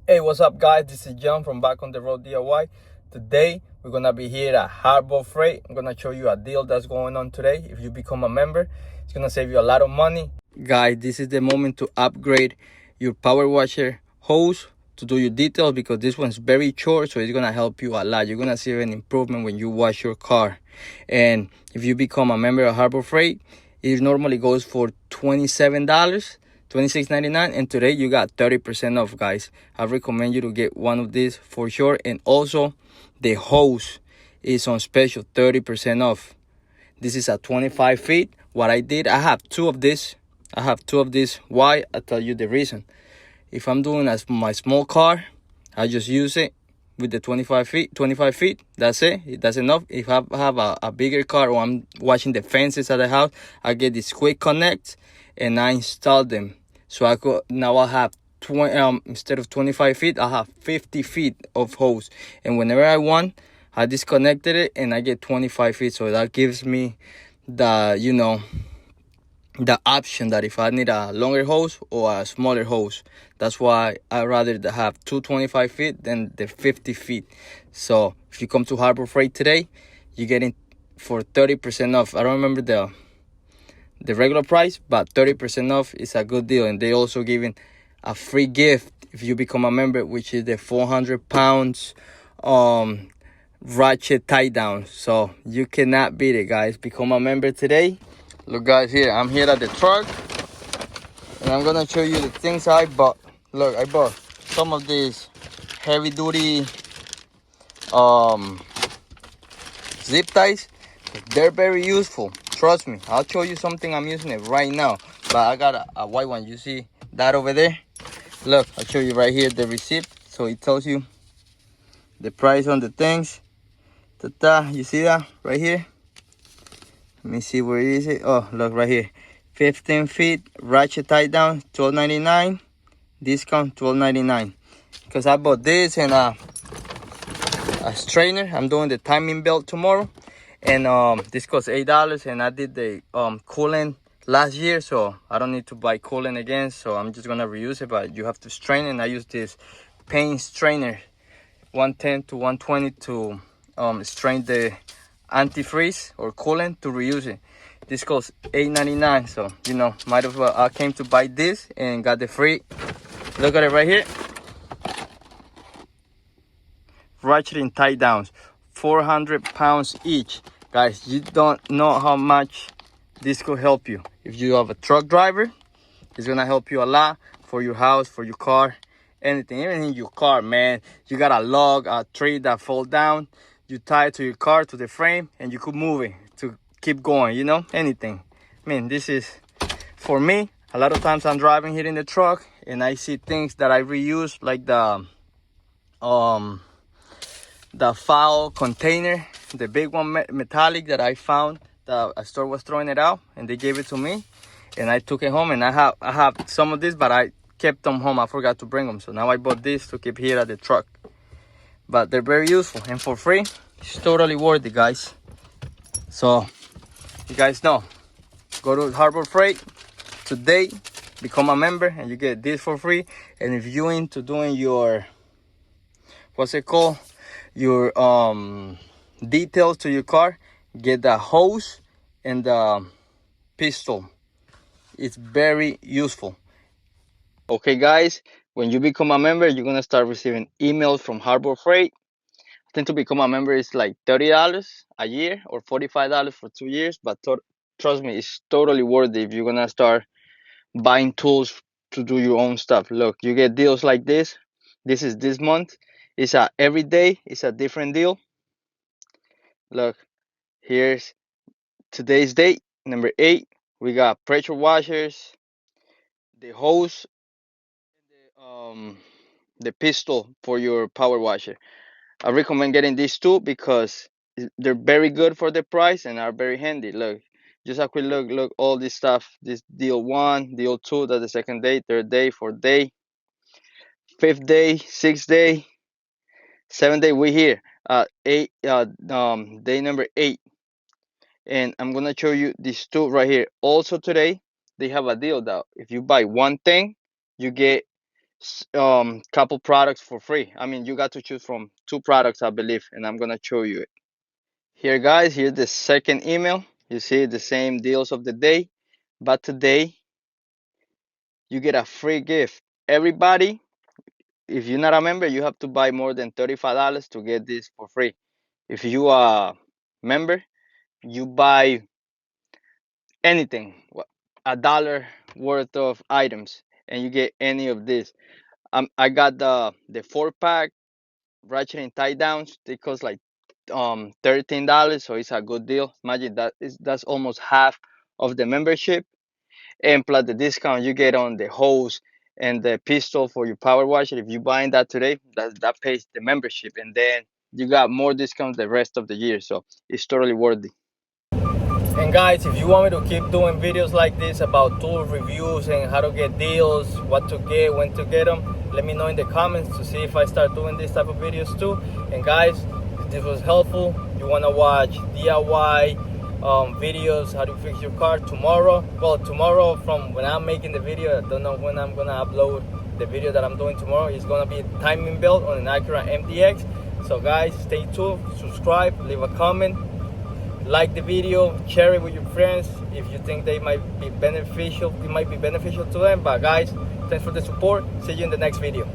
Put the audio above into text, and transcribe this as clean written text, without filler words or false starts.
Hey, what's up, guys? This is John from Back on the Road DIY. Today, we're gonna be here at Harbor Freight. I'm gonna show you a deal that's going on today. If you become a member, it's gonna save you a lot of money. Guys, this is the moment to upgrade your power washer hose to do your details because this one's very short, so it's gonna help you a lot. You're gonna see an improvement when you wash your car. And if you become a member of Harbor Freight, it normally goes for $27. $26.99, and today you got 30% off, guys. I recommend you to get one of these for sure. And also the hose is on special, 30% off. This is at 25 feet. What I did, I have two of this. Why? I'll tell you the reason. If I'm doing my small car, I just use it with the 25 feet. That's it. That's enough. If I have a bigger car or I'm washing the fences at the house, I get these quick connects and I install them. So I have 20, instead of 25 feet, I have 50 feet of hose. And whenever I want, I disconnected it and I get 25 feet. So that gives me the option that if I need a longer hose or a smaller hose. That's why I rather have 25 feet than the 50 feet. So if you come to Harbor Freight today, you get it for 30% off. I don't remember the regular price, but 30% off is a good deal. And they also giving a free gift if you become a member, which is the 400 pounds Ratchet Tie Downs. So you cannot beat it, guys. Become a member today. Look, guys, here I'm here at the truck and I'm gonna show you the things I bought. Look, I bought some of these heavy duty zip ties. They're very useful, trust me. I'll show you something. I'm using it right now, but I got a white one. You see that over there? Look, I'll show you right here the receipt, so it tells you the price on the things. You see that right here? Let me see, where is it? Oh, look right here. 15 feet ratchet tie down, $12.99. Discount $12.99. Because I bought this and a strainer. I'm doing the timing belt tomorrow, and this costs $8. And I did the coolant last year, so I don't need to buy coolant again. So I'm just gonna reuse it, but you have to strain it. And I use this paint strainer, 110 to 120, to strain the antifreeze or coolant to reuse it. This costs $8.99, so might as well. I came to buy this and got the free. Look at it right here. Ratchet tie downs, 400 pounds each. Guys, you don't know how much this could help you. If you have a truck driver, it's gonna help you a lot for your house, for your car, anything. Even in your car, man, you got a log, a tree that fall down, you tie it to your car, to the frame, and you could move it to keep going, anything. I mean, this is for me. A lot of times I'm driving here in the truck and I see things that I reuse, like the file container, the big one, metallic, that I found that a store was throwing it out and they gave it to me, and I took it home. And I have some of this, but I kept them home. I forgot to bring them, so now I bought this to keep here at the truck. But they're very useful and for free. It's totally worth it, guys. So you guys know, go to Harbor Freight today, become a member, and you get this for free. And if you're into doing your, what's it called, your details to your car, get the hose and the pistol. It's very useful. Okay, guys, when you become a member, you're gonna start receiving emails from Harbor Freight. I think to become a member is like $30 a year or $45 for 2 years, but trust me, it's totally worth it if you're gonna start buying tools to do your own stuff. Look, you get deals like this. This is this month. It's every day it's a different deal. Look, here's today's date, number 8. We got pressure washers, the hose, the pistol for your power washer. I recommend getting these two because they're very good for the price and are very handy. Look, just a quick look, all this stuff. This deal 1, deal 2, that's the second day, third day, fourth day, fifth day, sixth day, seventh day. We here day number 8, and I'm gonna show you these two right here. Also today they have a deal that if you buy one thing, you get couple products for free. I mean, you got to choose from 2 products, I believe, and I'm gonna show you it here, guys. Here's the second email. You see the same deals of the day, but today you get a free gift. Everybody, if you're not a member, you have to buy more than $35 to get this for free. If you are a member, you buy anything, $1 worth of items, and you get any of this. I got the 4 pack Ratchet Tie Downs. They cost like $13, so it's a good deal. Imagine that's almost half of the membership, and plus the discount you get on the hose and the pistol for your power washer. If you buying that today, that pays the membership, and then you got more discounts the rest of the year, so it's totally worth it. And guys, if you want me to keep doing videos like this about tool reviews and how to get deals, what to get, when to get them, let me know in the comments to see if I start doing this type of videos too. And guys, if this was helpful, you want to watch DIY videos, how to fix your car tomorrow. Well, tomorrow from when I'm making the video, I don't know when I'm going to upload the video that I'm doing tomorrow. It's going to be a timing belt on an Acura MDX. So guys, stay tuned, subscribe, leave a comment, like the video, share it with your friends if you think they might be beneficial. It might be beneficial to them. But guys, thanks for the support. See you in the next video.